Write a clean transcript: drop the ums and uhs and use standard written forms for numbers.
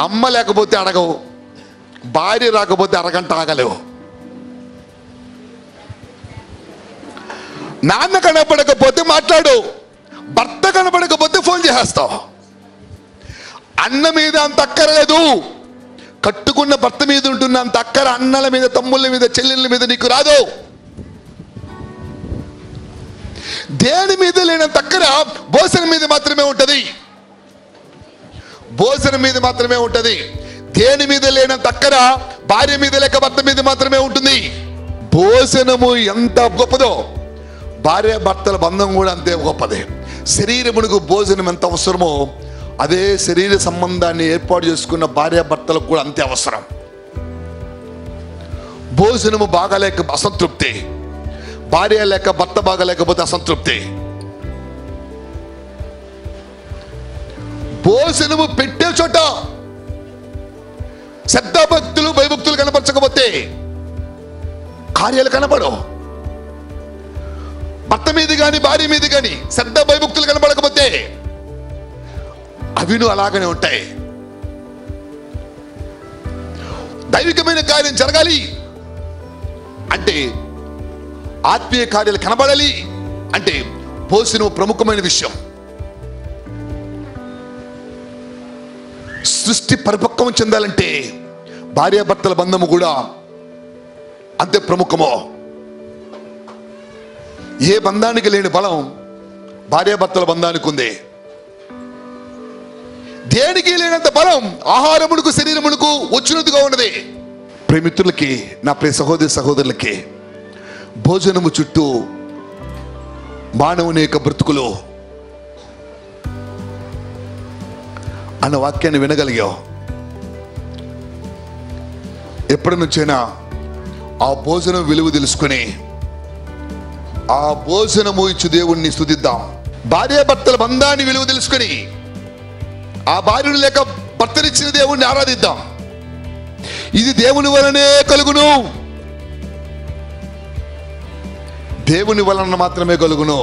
అమ్మ లేకపోతే అడగవు, భార్య రాకపోతే అరగంట ఆగలేవు, నాన్న కనపడకపోతే మాట్లాడు, భర్త కనపడకపోతే ఫోన్ చేసేస్తావు. అన్న మీద అంత అక్కర లేదు, కట్టుకున్న భర్త మీద ఉంటున్న అంత అక్కర అన్నల మీద, తమ్ముళ్ళ మీద, చెల్లెళ్ళ మీద నీకు రాదు. దేని మీద లేనంత అక్కర భోజనం మీద మాత్రమే ఉంటది, భోజనం మీద మాత్రమే ఉంటది. దేని మీద లేనంత అక్కర భార్య మీద లేక భర్త మీద మాత్రమే ఉంటుంది. భోజనము ఎంత గొప్పదో భార్య భర్తల బంధం కూడా అంతే గొప్పదే. శరీరమునకు భోజనం ఎంత అవసరమో అదే శరీర సంబంధాన్ని ఏర్పాటు చేసుకున్న భార్య భర్తలకు కూడా అంతే అవసరం. భోజనము బాగాలేక అసంతృప్తి, భార్య లేక భర్త బాగాలేకపోతే అసంతృప్తి. భోజనము పెట్టే చోట శ్రద్ధాభక్తులు భయభక్తులు కనపరచకపోతే కార్యాలు కనపడవు. భర్త మీద కానీ భార్య మీద కానీ శ్రద్ధ భయభక్తులు కనపడకపోతే అవిను అలాగనే ఉంటాయి. దైవికమైన కార్యం జరగాలి అంటే, ఆత్మీయ కార్యాలు కనబడాలి అంటే భోజనం ప్రముఖమైన విషయం. సృష్టి పరిపక్వం చెందాలంటే భార్యాభర్తల బంధము కూడా అంతే ప్రముఖమో. ఏ బంధానికి లేని బలం భార్యాభర్తల బంధానికి ఉంది. దేనికి లేనంత బలం ఆహారమునకు శరీరమునకు వచ్చినట్టుగా ఉన్నది. ప్రేమితులకి, నా ప్రియ సహోదరి సహోదరులకి, భోజనము చుట్టూ మానవుని యొక్క బ్రతుకులో అన్న వాక్యాన్ని వినగలిగావు. ఎప్పటి నుంచైనా ఆ భోజనం విలువ తెలుసుకుని ఆ భోజనము ఇచ్చు దేవుణ్ణి స్తుతిద్దాం. భార్యాభర్తల బంధాన్ని విలువ తెలుసుకుని ఆ భార్యను లేక భర్తనిచ్చిన దేవుణ్ణి ఆరాధిద్దాం. ఇది దేవుని వలనే కలుగును, దేవుని వలన మాత్రమే కలుగును.